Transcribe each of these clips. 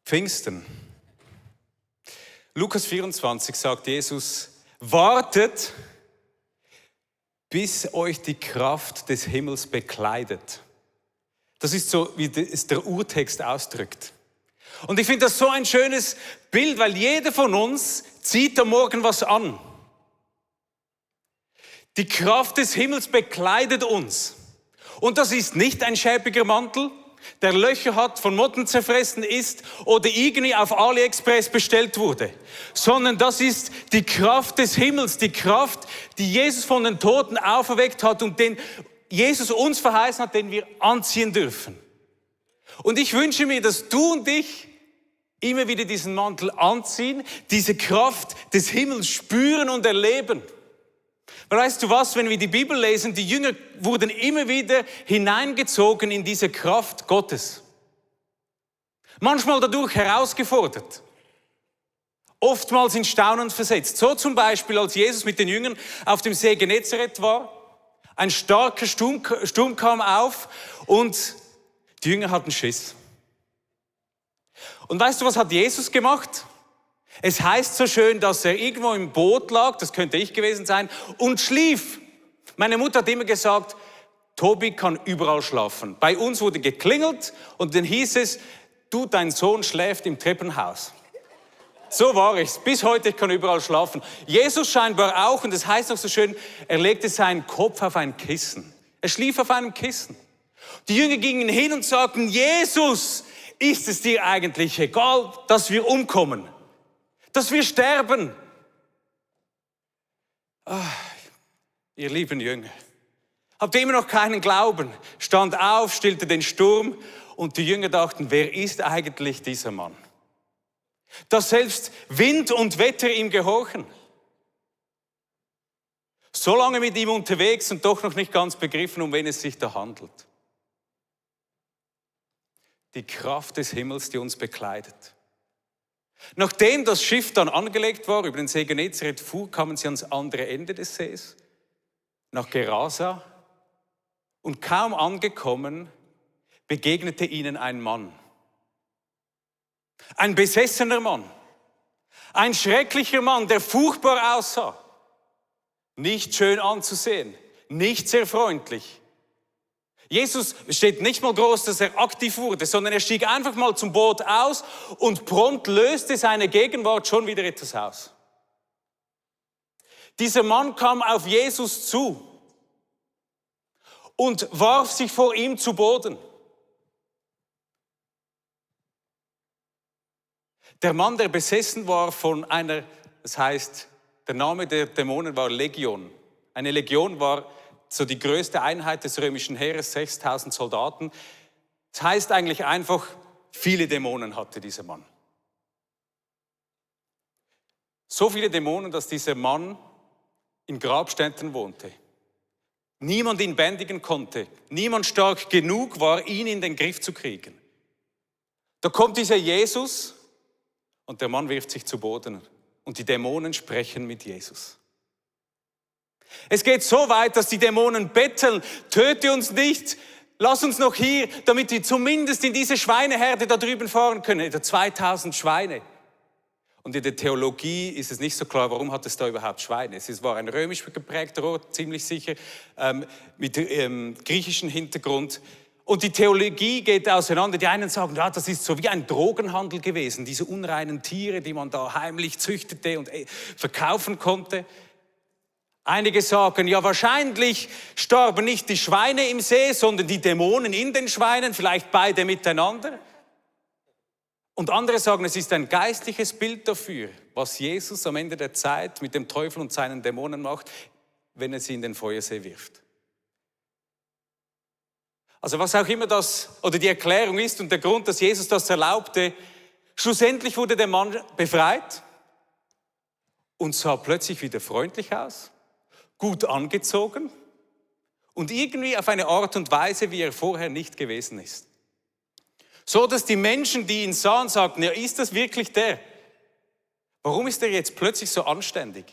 Pfingsten. Lukas 24 sagt Jesus, wartet, bis euch die Kraft des Himmels bekleidet. Das ist so, wie es der Urtext ausdrückt. Und ich finde das so ein schönes Bild, weil jeder von uns zieht am Morgen was an. Die Kraft des Himmels bekleidet uns. Und das ist nicht ein schäbiger Mantel, der Löcher hat, von Motten zerfressen ist oder irgendwie auf AliExpress bestellt wurde, sondern das ist die Kraft des Himmels, die Kraft, die Jesus von den Toten auferweckt hat und den Jesus uns verheißen hat, den wir anziehen dürfen. Und ich wünsche mir, dass du und ich immer wieder diesen Mantel anziehen, diese Kraft des Himmels spüren und erleben. Weil weißt du was, wenn wir die Bibel lesen, die Jünger wurden immer wieder hineingezogen in diese Kraft Gottes. Manchmal dadurch herausgefordert. Oftmals in Staunen versetzt. So zum Beispiel, als Jesus mit den Jüngern auf dem See Genezareth war. Ein starker Sturm kam auf und die Jünger hatten Schiss. Und weißt du, was hat Jesus gemacht? Es heißt so schön, dass er irgendwo im Boot lag, das könnte ich gewesen sein, und schlief. Meine Mutter hat immer gesagt, Tobi kann überall schlafen. Bei uns wurde geklingelt und dann hieß es, du, dein Sohn schläft im Treppenhaus. So war ich's. Bis heute, ich kann überall schlafen. Jesus scheinbar auch, und es heißt auch so schön, er legte seinen Kopf auf ein Kissen. Er schlief auf einem Kissen. Die Jünger gingen hin und sagten, Jesus, ist es dir eigentlich egal, dass wir umkommen? Dass wir sterben? Ihr lieben Jünger, habt ihr immer noch keinen Glauben? Stand auf, stillte den Sturm und die Jünger dachten, wer ist eigentlich dieser Mann? Dass selbst Wind und Wetter ihm gehorchen. So lange mit ihm unterwegs und doch noch nicht ganz begriffen, um wen es sich da handelt. Die Kraft des Himmels, die uns bekleidet. Nachdem das Schiff dann angelegt war, über den See Genezareth fuhr, kamen sie ans andere Ende des Sees, nach Gerasa. Und kaum angekommen, begegnete ihnen ein Mann. Ein besessener Mann. Ein schrecklicher Mann, der furchtbar aussah. Nicht schön anzusehen, nicht sehr freundlich. Jesus steht nicht mal groß, dass er aktiv wurde, sondern er stieg einfach mal zum Boot aus und prompt löste seine Gegenwart schon wieder etwas aus. Dieser Mann kam auf Jesus zu und warf sich vor ihm zu Boden. Der Mann, der besessen war von einer, das heißt, der Name der Dämonen war Legion. Eine Legion war so die größte Einheit des römischen Heeres, 6000 Soldaten. Das heißt eigentlich einfach, viele Dämonen hatte dieser Mann. So viele Dämonen, dass dieser Mann in Grabstätten wohnte. Niemand ihn bändigen konnte. Niemand stark genug war, ihn in den Griff zu kriegen. Da kommt dieser Jesus und der Mann wirft sich zu Boden. Und die Dämonen sprechen mit Jesus. Es geht so weit, dass die Dämonen betteln, töte uns nicht, lass uns noch hier, damit wir zumindest in diese Schweineherde da drüben fahren können, etwa 2000 Schweine. Und in der Theologie ist es nicht so klar, warum hat es da überhaupt Schweine? Es war ein römisch geprägter Ort, ziemlich sicher, mit griechischem Hintergrund. Und die Theologie geht auseinander. Die einen sagen, ja, das ist so wie ein Drogenhandel gewesen, diese unreinen Tiere, die man da heimlich züchtete und verkaufen konnte. Einige sagen, ja, wahrscheinlich starben nicht die Schweine im See, sondern die Dämonen in den Schweinen, vielleicht beide miteinander. Und andere sagen, es ist ein geistliches Bild dafür, was Jesus am Ende der Zeit mit dem Teufel und seinen Dämonen macht, wenn er sie in den Feuersee wirft. Also was auch immer das, oder die Erklärung ist und der Grund, dass Jesus das erlaubte, schlussendlich wurde der Mann befreit und sah plötzlich wieder freundlich aus. Gut angezogen und irgendwie auf eine Art und Weise, wie er vorher nicht gewesen ist. So, dass die Menschen, die ihn sahen, sagten, ja, ist das wirklich der? Warum ist er jetzt plötzlich so anständig?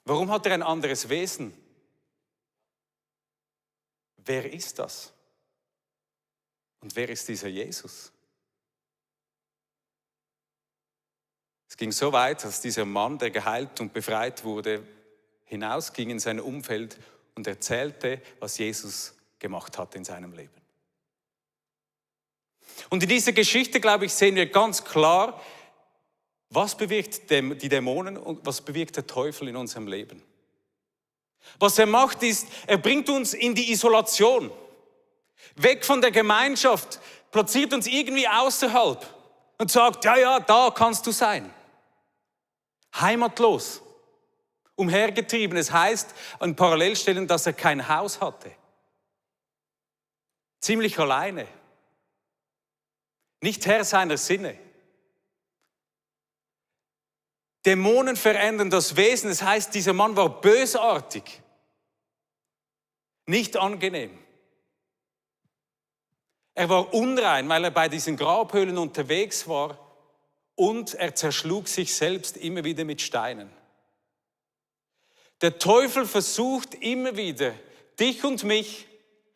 Warum hat er ein anderes Wesen? Wer ist das? Und wer ist dieser Jesus? Es ging so weit, dass dieser Mann, der geheilt und befreit wurde, hinausging in sein Umfeld und erzählte, was Jesus gemacht hat in seinem Leben. Und in dieser Geschichte, glaube ich, sehen wir ganz klar, was bewirkt die Dämonen und was bewirkt der Teufel in unserem Leben. Was er macht ist, er bringt uns in die Isolation, weg von der Gemeinschaft, platziert uns irgendwie außerhalb und sagt, ja, da kannst du sein. Heimatlos, umhergetrieben. Es heißt an Parallelstellen, dass er kein Haus hatte. Ziemlich alleine. Nicht Herr seiner Sinne. Dämonen verändern das Wesen. Das heißt, dieser Mann war bösartig. Nicht angenehm. Er war unrein, weil er bei diesen Grabhöhlen unterwegs war und er zerschlug sich selbst immer wieder mit Steinen. Der Teufel versucht immer wieder, dich und mich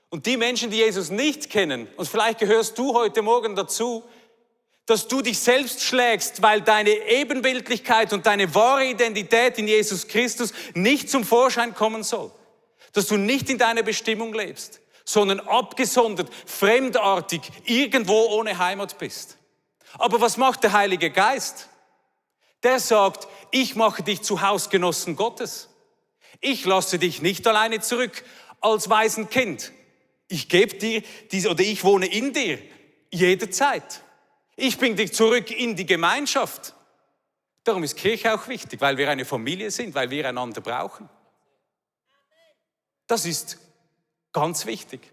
und die Menschen, die Jesus nicht kennen, und vielleicht gehörst du heute Morgen dazu, dass du dich selbst schlägst, weil deine Ebenbildlichkeit und deine wahre Identität in Jesus Christus nicht zum Vorschein kommen soll. Dass du nicht in deiner Bestimmung lebst, sondern abgesondert, fremdartig, irgendwo ohne Heimat bist. Aber was macht der Heilige Geist? Der sagt, ich mache dich zu Hausgenossen Gottes. Ich lasse dich nicht alleine zurück als Waisenkind. Ich gebe dir oder ich wohne in dir jederzeit. Ich bringe dich zurück in die Gemeinschaft. Darum ist Kirche auch wichtig, weil wir eine Familie sind, weil wir einander brauchen. Das ist ganz wichtig.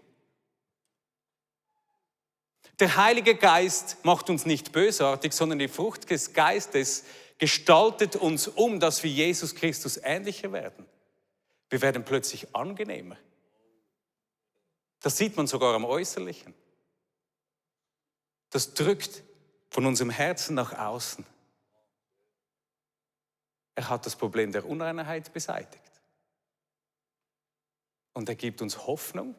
Der Heilige Geist macht uns nicht bösartig, sondern die Frucht des Geistes gestaltet uns um, dass wir Jesus Christus ähnlicher werden. Wir werden plötzlich angenehmer. Das sieht man sogar am Äußerlichen. Das drückt von unserem Herzen nach außen. Er hat das Problem der Unreinheit beseitigt. Und er gibt uns Hoffnung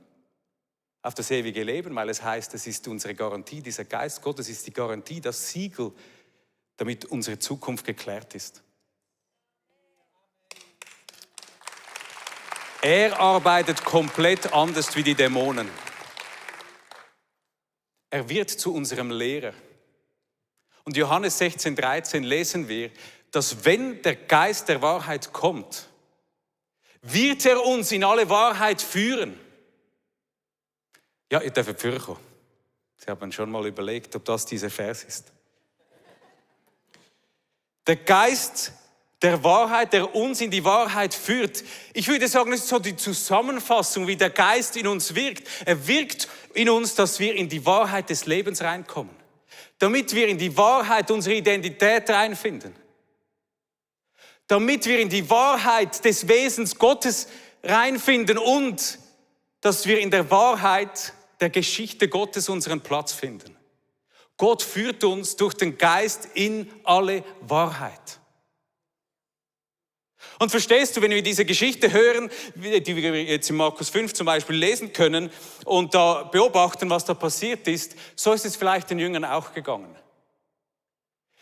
auf das ewige Leben, weil es heißt, es ist unsere Garantie, dieser Geist Gottes ist die Garantie, das Siegel, damit unsere Zukunft geklärt ist. Er arbeitet komplett anders wie die Dämonen. Er wird zu unserem Lehrer. Und Johannes 16,13 lesen wir, dass wenn der Geist der Wahrheit kommt, wird er uns in alle Wahrheit führen. Ja, ihr dürft vorkommen. Sie haben schon mal überlegt, ob das dieser Vers ist. Der Geist der Wahrheit, der uns in die Wahrheit führt. Ich würde sagen, das ist so die Zusammenfassung, wie der Geist in uns wirkt. Er wirkt in uns, dass wir in die Wahrheit des Lebens reinkommen. Damit wir in die Wahrheit unserer Identität reinfinden. Damit wir in die Wahrheit des Wesens Gottes reinfinden und dass wir in der Wahrheit der Geschichte Gottes unseren Platz finden. Gott führt uns durch den Geist in alle Wahrheit. Und verstehst du, wenn wir diese Geschichte hören, die wir jetzt in Markus 5 zum Beispiel lesen können und da beobachten, was da passiert ist, so ist es vielleicht den Jüngern auch gegangen.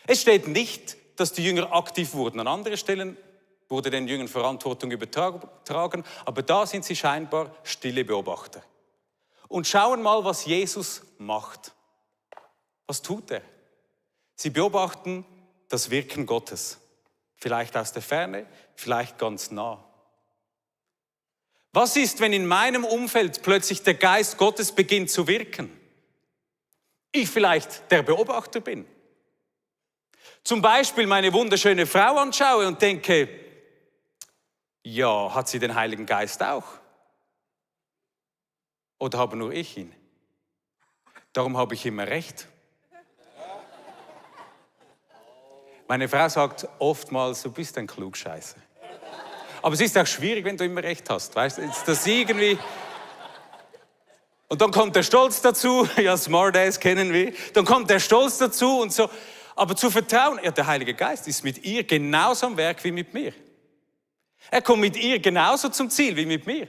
Es steht nicht, dass die Jünger aktiv wurden. An anderen Stellen wurde den Jüngern Verantwortung übertragen, aber da sind sie scheinbar stille Beobachter. Und schauen mal, was Jesus macht. Was tut er? Sie beobachten das Wirken Gottes. Vielleicht aus der Ferne, vielleicht ganz nah. Was ist, wenn in meinem Umfeld plötzlich der Geist Gottes beginnt zu wirken? Ich vielleicht der Beobachter bin. Zum Beispiel meine wunderschöne Frau anschaue und denke, ja, hat sie den Heiligen Geist auch? Oder habe nur ich ihn? Darum habe ich immer recht. Meine Frau sagt oftmals, du bist ein Klugscheißer. Aber es ist auch schwierig, wenn du immer recht hast. Weißt du, ist das irgendwie... Und dann kommt der Stolz dazu. Ja, Smartass kennen wir. Dann kommt der Stolz dazu und so. Aber zu vertrauen, ja, der Heilige Geist ist mit ihr genauso am Werk wie mit mir. Er kommt mit ihr genauso zum Ziel wie mit mir.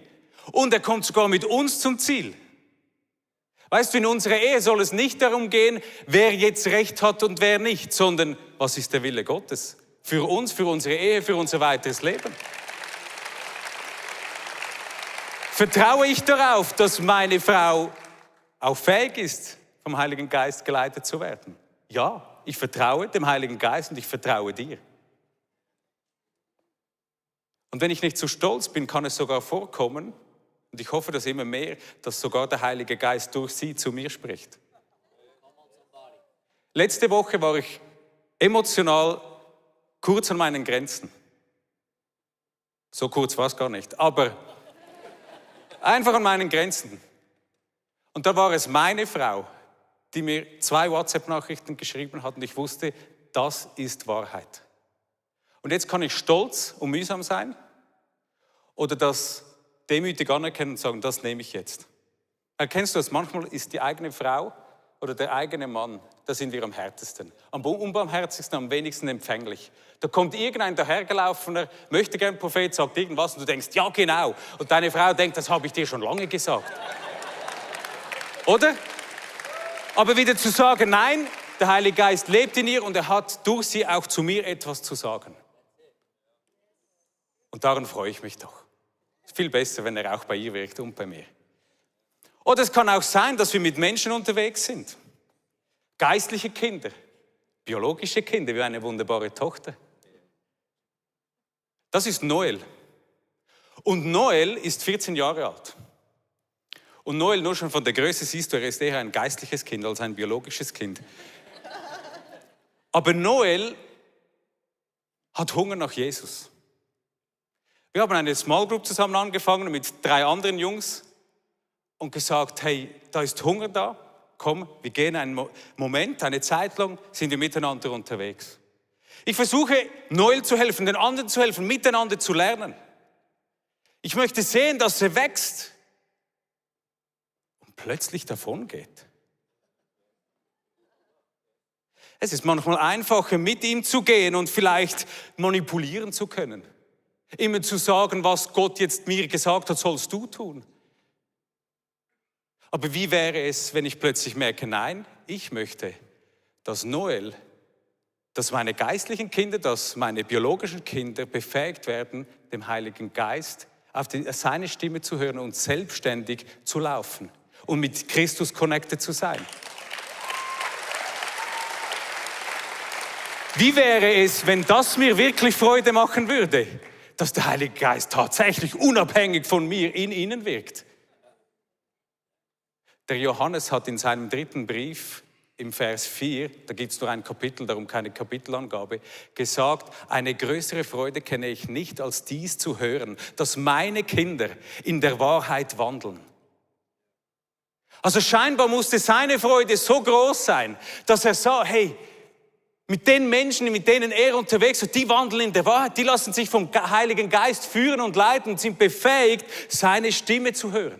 Und er kommt sogar mit uns zum Ziel. Weißt du, in unserer Ehe soll es nicht darum gehen, wer jetzt Recht hat und wer nicht, sondern was ist der Wille Gottes? Für uns, für unsere Ehe, für unser weiteres Leben. Vertraue ich darauf, dass meine Frau auch fähig ist, vom Heiligen Geist geleitet zu werden? Ja, ich vertraue dem Heiligen Geist und ich vertraue dir. Und wenn ich nicht zu stolz bin, kann es sogar vorkommen, und ich hoffe, dass immer mehr, dass sogar der Heilige Geist durch sie zu mir spricht. Letzte Woche war ich emotional kurz an meinen Grenzen. So kurz war es gar nicht, aber einfach an meinen Grenzen. Und da war es meine Frau, die mir 2 WhatsApp-Nachrichten geschrieben hat und ich wusste, das ist Wahrheit. Und jetzt kann ich stolz und mühsam sein oder das demütig anerkennen und sagen, das nehme ich jetzt. Erkennst du das? Manchmal ist die eigene Frau oder der eigene Mann, da sind wir am härtesten, am unbarmherzigsten, am wenigsten empfänglich. Da kommt irgendein dahergelaufener, möchte gern Prophet, sagt irgendwas und du denkst, ja genau. Und deine Frau denkt, das habe ich dir schon lange gesagt. Oder? Aber wieder zu sagen, nein, der Heilige Geist lebt in ihr und er hat durch sie auch zu mir etwas zu sagen. Und daran freue ich mich doch. Es ist viel besser, wenn er auch bei ihr wirkt und bei mir. Oder es kann auch sein, dass wir mit Menschen unterwegs sind. Geistliche Kinder, biologische Kinder, wie eine wunderbare Tochter. Das ist Noel. Und Noel ist 14 Jahre alt. Und Noel, nur schon von der Größe siehst du, er ist eher ein geistliches Kind als ein biologisches Kind. Aber Noel hat Hunger nach Jesus. Wir haben eine Small Group zusammen angefangen mit 3 anderen Jungs und gesagt, hey, da ist Hunger da, komm, wir gehen einen Moment, eine Zeit lang sind wir miteinander unterwegs. Ich versuche, Noel zu helfen, den anderen zu helfen, miteinander zu lernen. Ich möchte sehen, dass er wächst und plötzlich davon geht. Es ist manchmal einfacher, mit ihm zu gehen und vielleicht manipulieren zu können. Immer zu sagen, was Gott jetzt mir gesagt hat, sollst du tun. Aber wie wäre es, wenn ich plötzlich merke, nein, ich möchte, dass Noel, dass meine geistlichen Kinder, dass meine biologischen Kinder befähigt werden, dem Heiligen Geist auf seine Stimme zu hören und selbstständig zu laufen und mit Christus connected zu sein. Wie wäre es, wenn das mir wirklich Freude machen würde, dass der Heilige Geist tatsächlich unabhängig von mir in ihnen wirkt? Der Johannes hat in seinem 3. Brief im Vers 4, da gibt es nur ein Kapitel, darum keine Kapitelangabe, gesagt, eine größere Freude kenne ich nicht, als dies zu hören, dass meine Kinder in der Wahrheit wandeln. Also scheinbar musste seine Freude so groß sein, dass er sah, hey, mit den Menschen, mit denen er unterwegs ist, die wandeln in der Wahrheit, die lassen sich vom Heiligen Geist führen und leiten und sind befähigt, seine Stimme zu hören.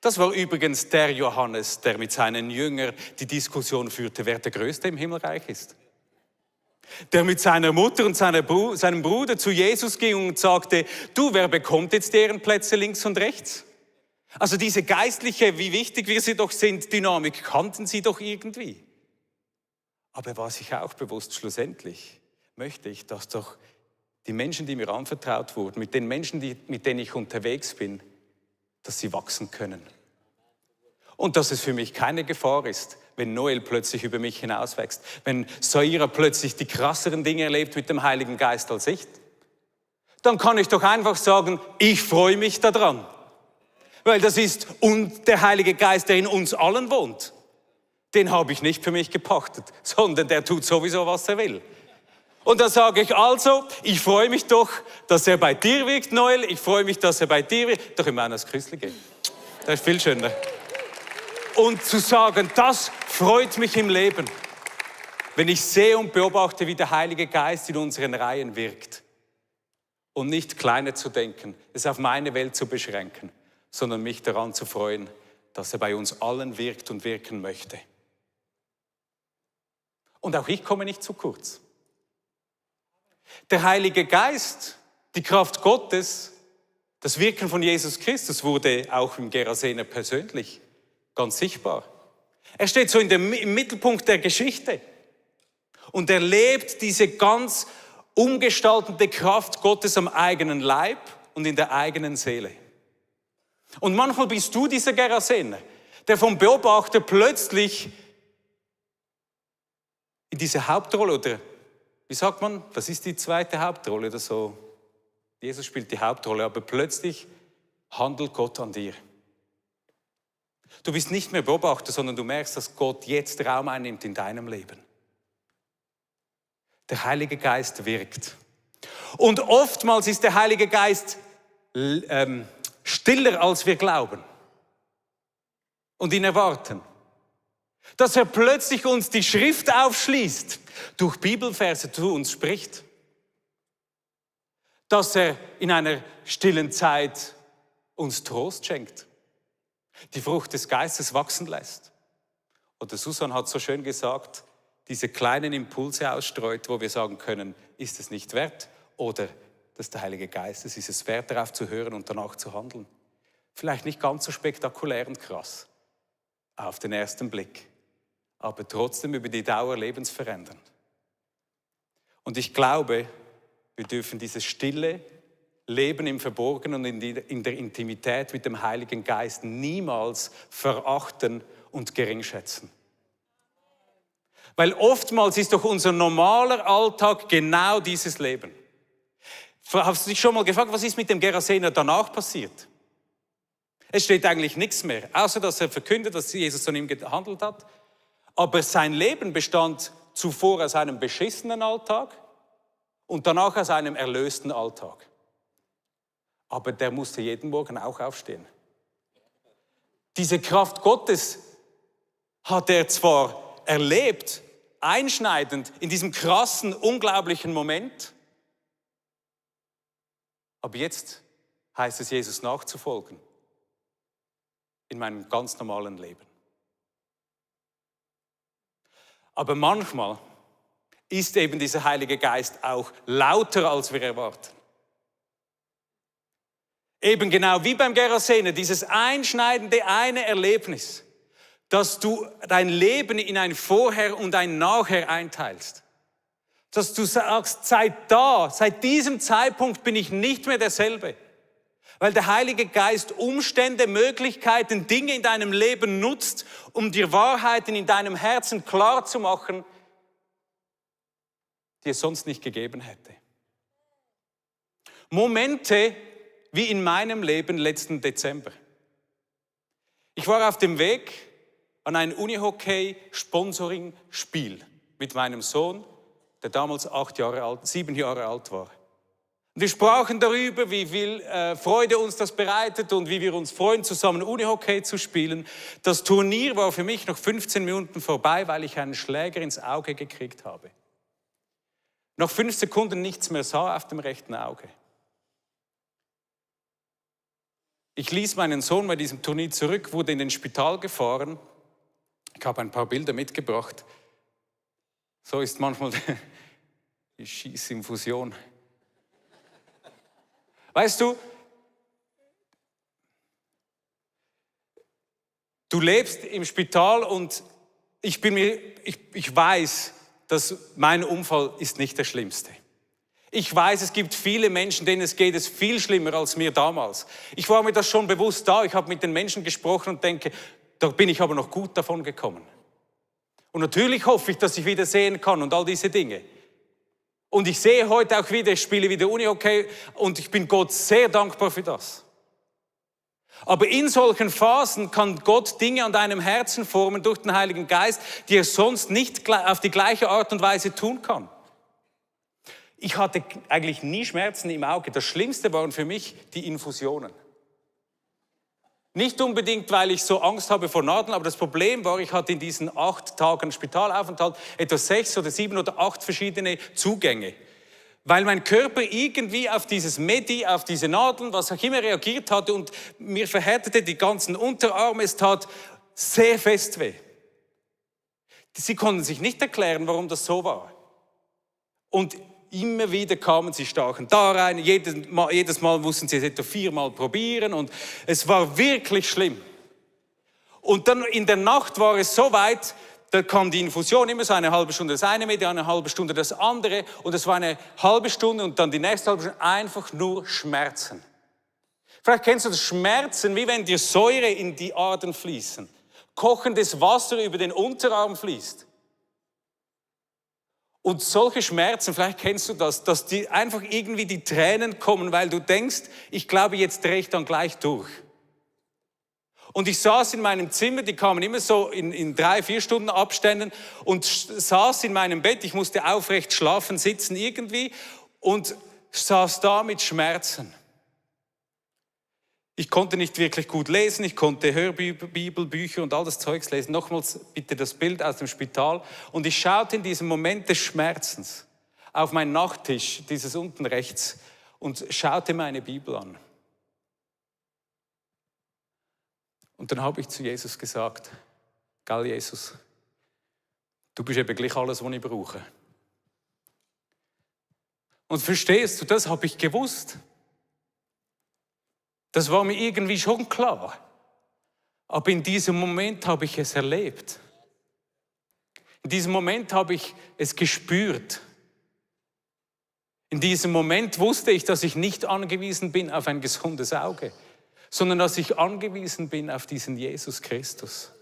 Das war übrigens der Johannes, der mit seinen Jüngern die Diskussion führte, wer der Größte im Himmelreich ist. Der mit seiner Mutter und seinem Bruder zu Jesus ging und sagte, du, wer bekommt jetzt deren Plätze links und rechts? Also diese geistliche, wie wichtig wir sie doch sind, Dynamik kannten sie doch irgendwie. Aber er war sich auch bewusst, schlussendlich möchte ich, dass doch die Menschen, die mir anvertraut wurden, mit den Menschen, mit denen ich unterwegs bin, dass sie wachsen können. Und dass es für mich keine Gefahr ist, wenn Noel plötzlich über mich hinauswächst, wenn Saira plötzlich die krasseren Dinge erlebt mit dem Heiligen Geist als ich, dann kann ich doch einfach sagen, ich freue mich daran. Weil das ist der Heilige Geist, der in uns allen wohnt. Den habe ich nicht für mich gepachtet, sondern der tut sowieso, was er will. Und da sage ich also, ich freue mich doch, dass er bei dir wirkt, Noel. Ich freue mich, dass er bei dir wirkt. Doch immer an das Küssli gehen. Das ist viel schöner. Und zu sagen, das freut mich im Leben, wenn ich sehe und beobachte, wie der Heilige Geist in unseren Reihen wirkt. Und nicht kleiner zu denken, es auf meine Welt zu beschränken, sondern mich daran zu freuen, dass er bei uns allen wirkt und wirken möchte. Und auch ich komme nicht zu kurz. Der Heilige Geist, die Kraft Gottes, das Wirken von Jesus Christus wurde auch im Gerasener persönlich ganz sichtbar. Er steht so im Mittelpunkt der Geschichte. und erlebt diese ganz umgestaltende Kraft Gottes am eigenen Leib und in der eigenen Seele. Und manchmal bist du dieser Gerasener, der vom Beobachter plötzlich in diese Hauptrolle, oder wie sagt man, das ist die zweite Hauptrolle oder so. Jesus spielt die Hauptrolle, aber plötzlich handelt Gott an dir. Du bist nicht mehr Beobachter, sondern du merkst, dass Gott jetzt Raum einnimmt in deinem Leben. Der Heilige Geist wirkt. Und oftmals ist der Heilige Geist stiller, als wir glauben und ihn erwarten. Dass er plötzlich uns die Schrift aufschließt, durch Bibelverse zu uns spricht. Dass er in einer stillen Zeit uns Trost schenkt, die Frucht des Geistes wachsen lässt. Oder Susan hat so schön gesagt, diese kleinen Impulse ausstreut, wo wir sagen können, ist es nicht wert? Oder dass der Heilige Geist, ist es wert, darauf zu hören und danach zu handeln. Vielleicht nicht ganz so spektakulär und krass auf den ersten Blick, aber trotzdem über die Dauer lebensverändernd. Und ich glaube, wir dürfen dieses stille Leben im Verborgenen und in der Intimität mit dem Heiligen Geist niemals verachten und geringschätzen. Weil oftmals ist doch unser normaler Alltag genau dieses Leben. Hast du dich schon mal gefragt, was ist mit dem Gerasener danach passiert? Es steht eigentlich nichts mehr, außer dass er verkündet, dass Jesus an ihm gehandelt hat. Aber sein Leben bestand zuvor aus einem beschissenen Alltag und danach aus einem erlösten Alltag. Aber der musste jeden Morgen auch aufstehen. Diese Kraft Gottes hat er zwar erlebt, einschneidend, in diesem krassen, unglaublichen Moment, aber jetzt heißt es, Jesus nachzufolgen in meinem ganz normalen Leben. Aber manchmal ist eben dieser Heilige Geist auch lauter, als wir erwarten. Eben genau wie beim Gerasener, dieses einschneidende eine Erlebnis, dass du dein Leben in ein Vorher und ein Nachher einteilst. Dass du sagst, seit diesem Zeitpunkt bin ich nicht mehr derselbe. Weil der Heilige Geist Umstände, Möglichkeiten, Dinge in deinem Leben nutzt, um dir Wahrheiten in deinem Herzen klar zu machen, die es sonst nicht gegeben hätte. Momente wie in meinem Leben letzten Dezember. Ich war auf dem Weg an ein Unihockey-Sponsoring-Spiel mit meinem Sohn, der damals 7 Jahre alt war. Und wir sprachen darüber, wie viel Freude uns das bereitet und wie wir uns freuen, zusammen Unihockey zu spielen. Das Turnier war für mich noch 15 Minuten vorbei, weil ich einen Schläger ins Auge gekriegt habe. Nach 5 Sekunden nichts mehr sah auf dem rechten Auge. Ich ließ meinen Sohn bei diesem Turnier zurück, wurde in den Spital gefahren. Ich habe ein paar Bilder mitgebracht. So ist manchmal die Schießinfusion. Weißt du, du lebst im Spital und ich weiß, dass mein Unfall ist nicht der schlimmste. Ich weiß, es gibt viele Menschen, denen es viel schlimmer als mir damals. Ich war mir das schon bewusst da. Ich habe mit den Menschen gesprochen und denke, da bin ich aber noch gut davon gekommen. Und natürlich hoffe ich, dass ich wieder sehen kann und all diese Dinge. Und ich sehe heute auch wieder, ich spiele wieder Unihockey und ich bin Gott sehr dankbar für das. Aber in solchen Phasen kann Gott Dinge an deinem Herzen formen durch den Heiligen Geist, die er sonst nicht auf die gleiche Art und Weise tun kann. Ich hatte eigentlich nie Schmerzen im Auge. Das Schlimmste waren für mich die Infusionen. Nicht unbedingt, weil ich so Angst habe vor Nadeln, aber das Problem war, ich hatte in diesen 8 Tagen Spitalaufenthalt etwa 6 oder 7 oder 8 verschiedene Zugänge. Weil mein Körper irgendwie auf dieses Medi, auf diese Nadeln, was auch immer reagiert hatte und mir verhärtete die ganzen Unterarme, es tat sehr fest weh. Sie konnten sich nicht erklären, warum das so war. Und immer wieder kamen sie, stachen da rein, jedes Mal mussten sie es etwa 4-mal probieren und es war wirklich schlimm. Und dann in der Nacht war es so weit, da kam die Infusion immer so eine halbe Stunde das eine Medium, eine halbe Stunde das andere. Und es war eine halbe Stunde und dann die nächste halbe Stunde einfach nur Schmerzen. Vielleicht kennst du das Schmerzen, wie wenn dir Säure in die Adern fließen. Kochendes Wasser über den Unterarm fließt. Und solche Schmerzen, vielleicht kennst du das, dass dir einfach irgendwie die Tränen kommen, weil du denkst, ich glaube, jetzt drehe ich dann gleich durch. Und ich saß in meinem Zimmer, die kamen immer so in 3-4 Stunden Abständen und saß in meinem Bett, ich musste aufrecht schlafen, sitzen irgendwie und saß da mit Schmerzen. Ich konnte nicht wirklich gut lesen, ich konnte Hörbibelbücher und all das Zeugs lesen. Nochmals bitte das Bild aus dem Spital. Und ich schaute in diesem Moment des Schmerzens auf meinen Nachttisch, dieses unten rechts, und schaute meine Bibel an. Und dann habe ich zu Jesus gesagt, gell Jesus, du bist eben gleich alles, was ich brauche. Und verstehst du, das habe ich gewusst. Das war mir irgendwie schon klar. Aber in diesem Moment habe ich es erlebt. In diesem Moment habe ich es gespürt. In diesem Moment wusste ich, dass ich nicht angewiesen bin auf ein gesundes Auge, sondern dass ich angewiesen bin auf diesen Jesus Christus.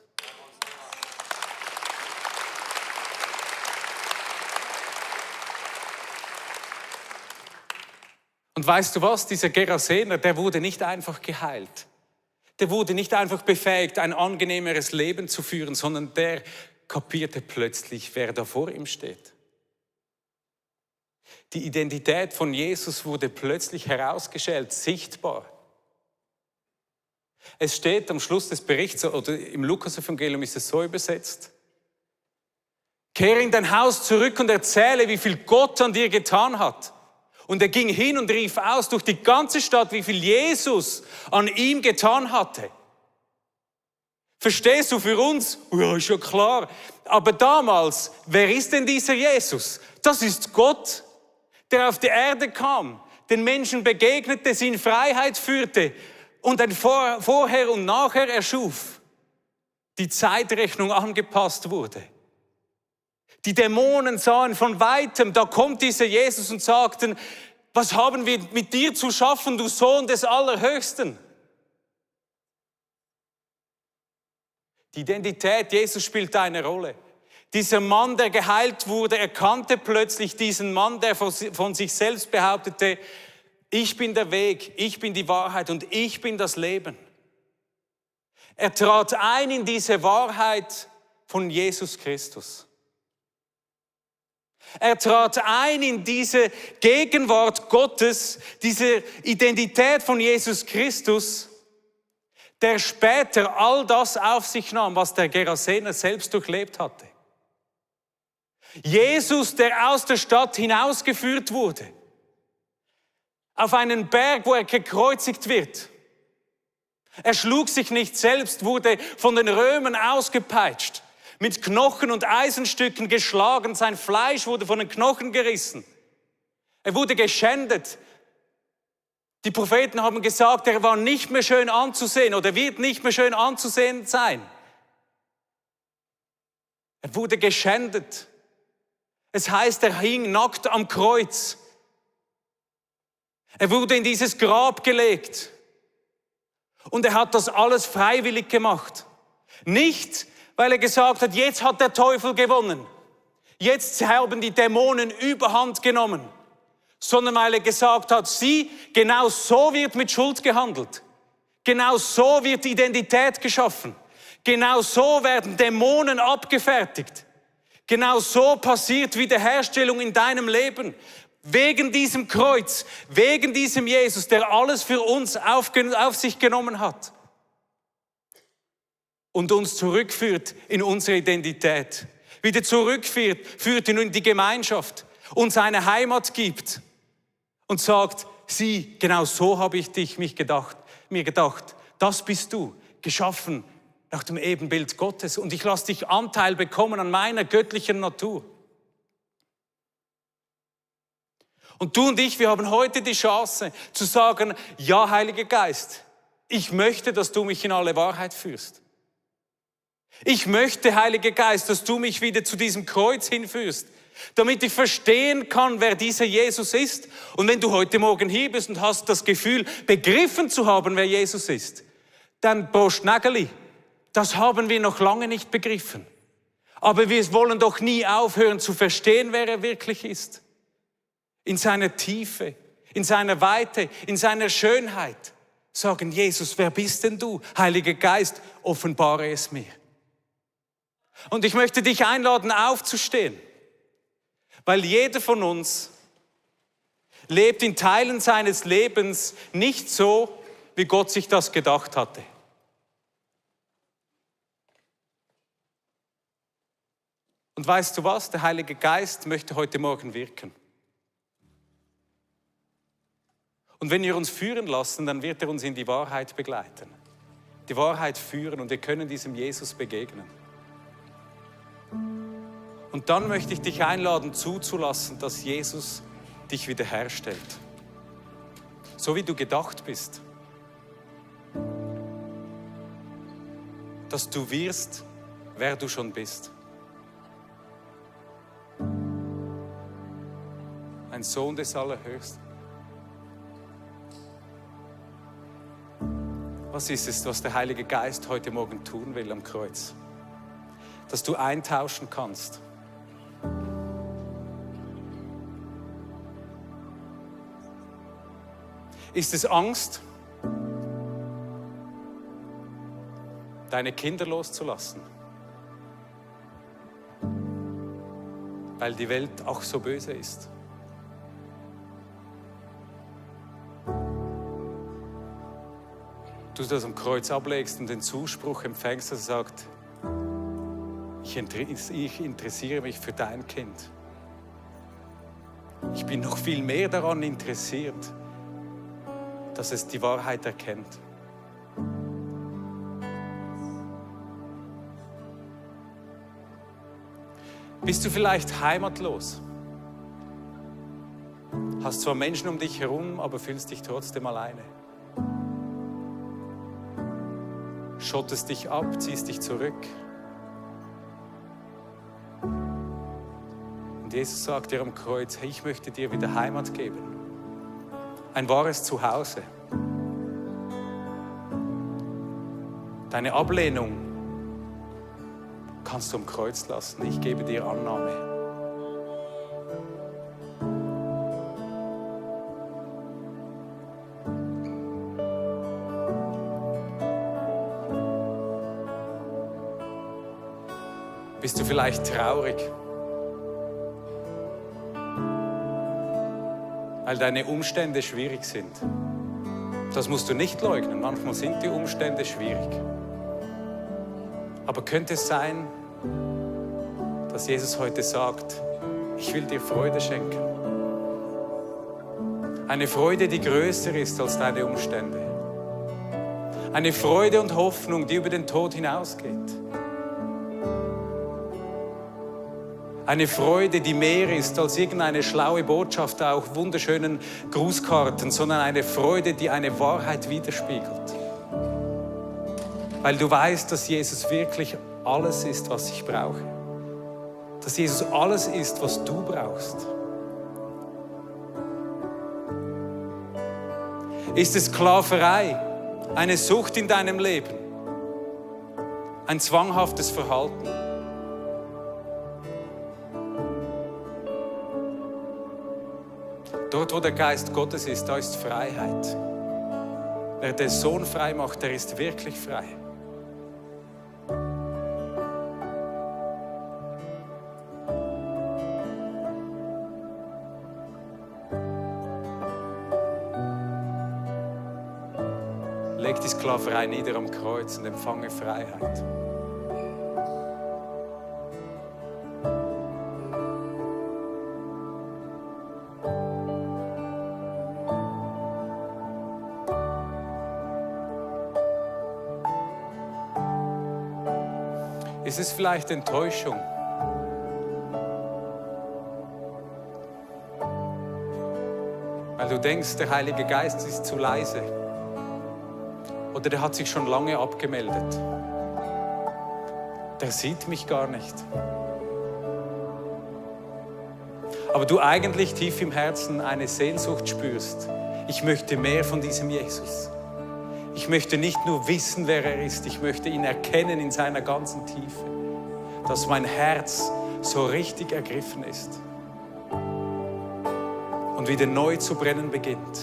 Und weißt du was, dieser Gerasener, der wurde nicht einfach geheilt. Der wurde nicht einfach befähigt, ein angenehmeres Leben zu führen, sondern der kapierte plötzlich, wer da vor ihm steht. Die Identität von Jesus wurde plötzlich herausgestellt, sichtbar. Es steht am Schluss des Berichts, oder im Lukas-Evangelium ist es so übersetzt: Kehre in dein Haus zurück und erzähle, wie viel Gott an dir getan hat. Und er ging hin und rief aus durch die ganze Stadt, wie viel Jesus an ihm getan hatte. Verstehst du, für uns? Ja, ist ja klar. Aber damals, wer ist denn dieser Jesus? Das ist Gott, der auf die Erde kam, den Menschen begegnete, sie in Freiheit führte und ein Vorher und Nachher erschuf. Die Zeitrechnung angepasst wurde. Die Dämonen sahen von Weitem, da kommt dieser Jesus und sagten, was haben wir mit dir zu schaffen, du Sohn des Allerhöchsten? Die Identität Jesus spielt eine Rolle. Dieser Mann, der geheilt wurde, erkannte plötzlich diesen Mann, der von sich selbst behauptete, ich bin der Weg, ich bin die Wahrheit und ich bin das Leben. Er trat ein in diese Wahrheit von Jesus Christus. Er trat ein in diese Gegenwart Gottes, diese Identität von Jesus Christus, der später all das auf sich nahm, was der Gerasener selbst durchlebt hatte. Jesus, der aus der Stadt hinausgeführt wurde, auf einen Berg, wo er gekreuzigt wird. Er schlug sich nicht selbst, wurde von den Römern ausgepeitscht, mit Knochen und Eisenstücken geschlagen, sein Fleisch wurde von den Knochen gerissen. Er wurde geschändet. Die Propheten haben gesagt, er war nicht mehr schön anzusehen oder wird nicht mehr schön anzusehen sein. Er wurde geschändet. Es heißt, er hing nackt am Kreuz. Er wurde in dieses Grab gelegt. Und er hat das alles freiwillig gemacht. Nicht, weil er gesagt hat, jetzt hat der Teufel gewonnen. Jetzt haben die Dämonen Überhand genommen. Sondern weil er gesagt hat, genau so wird mit Schuld gehandelt. Genau so wird Identität geschaffen. Genau so werden Dämonen abgefertigt. Genau so passiert Wiederherstellung in deinem Leben. Wegen diesem Kreuz, wegen diesem Jesus, der alles für uns auf sich genommen hat. Und uns zurückführt in unsere Identität. Wieder führt in die Gemeinschaft. Uns eine Heimat gibt. Und sagt, genau so habe ich mir gedacht, das bist du, geschaffen nach dem Ebenbild Gottes. Und ich lasse dich Anteil bekommen an meiner göttlichen Natur. Und du und ich, wir haben heute die Chance zu sagen, ja, Heiliger Geist, ich möchte, dass du mich in alle Wahrheit führst. Ich möchte, Heiliger Geist, dass du mich wieder zu diesem Kreuz hinführst, damit ich verstehen kann, wer dieser Jesus ist. Und wenn du heute Morgen hier bist und hast das Gefühl, begriffen zu haben, wer Jesus ist, dann Prost Nägeli, das haben wir noch lange nicht begriffen. Aber wir wollen doch nie aufhören zu verstehen, wer er wirklich ist. In seiner Tiefe, in seiner Weite, in seiner Schönheit. Sagen, Jesus, wer bist denn du? Heiliger Geist, offenbare es mir. Und ich möchte dich einladen, aufzustehen. Weil jeder von uns lebt in Teilen seines Lebens nicht so, wie Gott sich das gedacht hatte. Und weißt du was? Der Heilige Geist möchte heute Morgen wirken. Und wenn wir uns führen lassen, dann wird er uns in die Wahrheit begleiten. Die Wahrheit führen und wir können diesem Jesus begegnen. Und dann möchte ich dich einladen, zuzulassen, dass Jesus dich wiederherstellt. So wie du gedacht bist. Dass du wirst, wer du schon bist. Ein Sohn des Allerhöchsten. Was ist es, was der Heilige Geist heute Morgen tun will am Kreuz? Dass du eintauschen kannst. Ist es Angst, deine Kinder loszulassen? Weil die Welt auch so böse ist. Du das am Kreuz ablegst und den Zuspruch empfängst, der sagt, ich interessiere mich für dein Kind. Ich bin noch viel mehr daran interessiert, dass es die Wahrheit erkennt. Bist du vielleicht heimatlos? Hast zwar Menschen um dich herum, aber fühlst dich trotzdem alleine. Schottest dich ab, ziehst dich zurück. Und Jesus sagt dir am Kreuz, hey, ich möchte dir wieder Heimat geben. Ein wahres Zuhause. Deine Ablehnung kannst du am Kreuz lassen. Ich gebe dir Annahme. Bist du vielleicht traurig, weil deine Umstände schwierig sind? Das musst du nicht leugnen. Manchmal sind die Umstände schwierig. Aber könnte es sein, dass Jesus heute sagt, ich will dir Freude schenken. Eine Freude, die größer ist als deine Umstände. Eine Freude und Hoffnung, die über den Tod hinausgeht. Eine Freude, die mehr ist als irgendeine schlaue Botschaft auf wunderschönen Grußkarten, sondern eine Freude, die eine Wahrheit widerspiegelt. Weil du weißt, dass Jesus wirklich alles ist, was ich brauche. Dass Jesus alles ist, was du brauchst. Ist es Sklaverei, eine Sucht in deinem Leben, ein zwanghaftes Verhalten? Dort, wo der Geist Gottes ist, da ist Freiheit. Wer den Sohn frei macht, der ist wirklich frei. Leg die Sklaverei nieder am Kreuz und empfange Freiheit. Ist es vielleicht Enttäuschung? Weil du denkst, der Heilige Geist ist zu leise. Oder der hat sich schon lange abgemeldet. der sieht mich gar nicht. Aber du eigentlich tief im Herzen eine Sehnsucht spürst. Ich möchte mehr von diesem Jesus. Ich möchte nicht nur wissen, wer er ist, ich möchte ihn erkennen in seiner ganzen Tiefe. Dass mein Herz so richtig ergriffen ist und wieder neu zu brennen beginnt.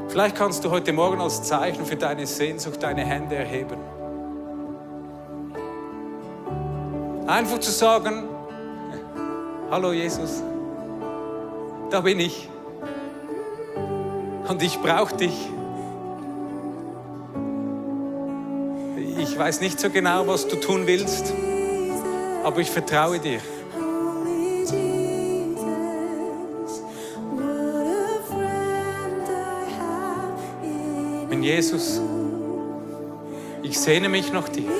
Vielleicht kannst du heute Morgen als Zeichen für deine Sehnsucht deine Hände erheben. Einfach zu sagen, hallo Jesus, da bin ich und ich brauche dich. Ich weiß nicht so genau, was du tun willst, aber ich vertraue dir. Mein Jesus, ich sehne mich nach dir.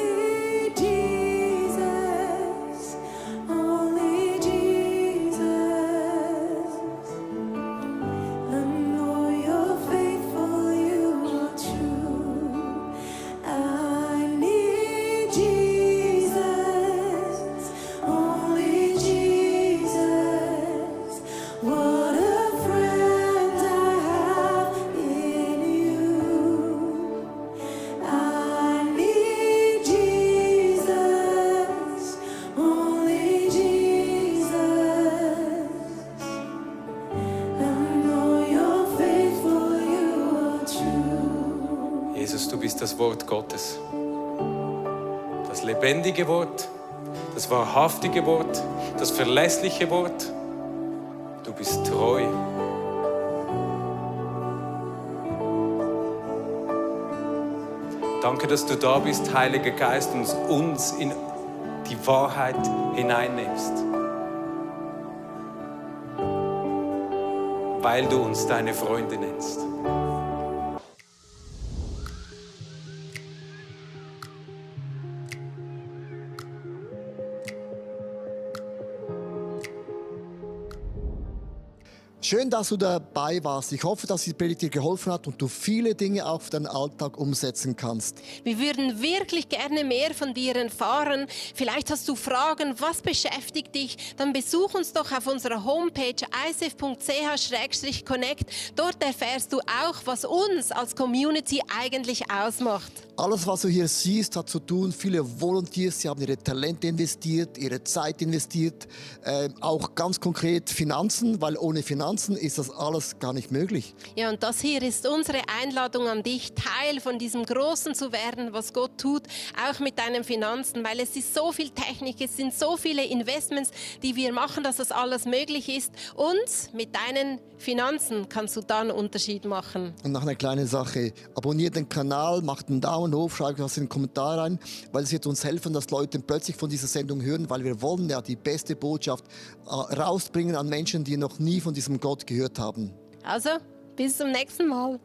Jesus, du bist das Wort Gottes. Das lebendige Wort, das wahrhaftige Wort, das verlässliche Wort. Du bist treu. Danke, dass du da bist, Heiliger Geist, und uns in die Wahrheit hineinnimmst. Weil du uns deine Freunde nennst. Schön, dass du dabei warst. Ich hoffe, dass die Predigt dir geholfen hat und du viele Dinge auch für deinen Alltag umsetzen kannst. Wir würden wirklich gerne mehr von dir erfahren. Vielleicht hast du Fragen, was beschäftigt dich? Dann besuch uns doch auf unserer Homepage icf.ch/connect. Dort erfährst du auch, was uns als Community eigentlich ausmacht. Alles, was du hier siehst, hat zu tun, viele Volunteers, sie haben ihre Talente investiert, ihre Zeit investiert, auch ganz konkret Finanzen, weil ohne Finanzen ist das alles gar nicht möglich. Ja, und das hier ist unsere Einladung an dich, Teil von diesem Großen zu werden, was Gott tut, auch mit deinen Finanzen, weil es ist so viel Technik, es sind so viele Investments, die wir machen, dass das alles möglich ist. Und mit deinen Finanzen kannst du da einen Unterschied machen. Und noch eine kleine Sache, abonniert den Kanal, macht einen Daumen hoch, schreibt was in den Kommentar rein, weil es wird uns helfen, dass Leute plötzlich von dieser Sendung hören, weil wir wollen ja die beste Botschaft rausbringen an Menschen, die noch nie von diesem Gott gehört haben. Also, bis zum nächsten Mal.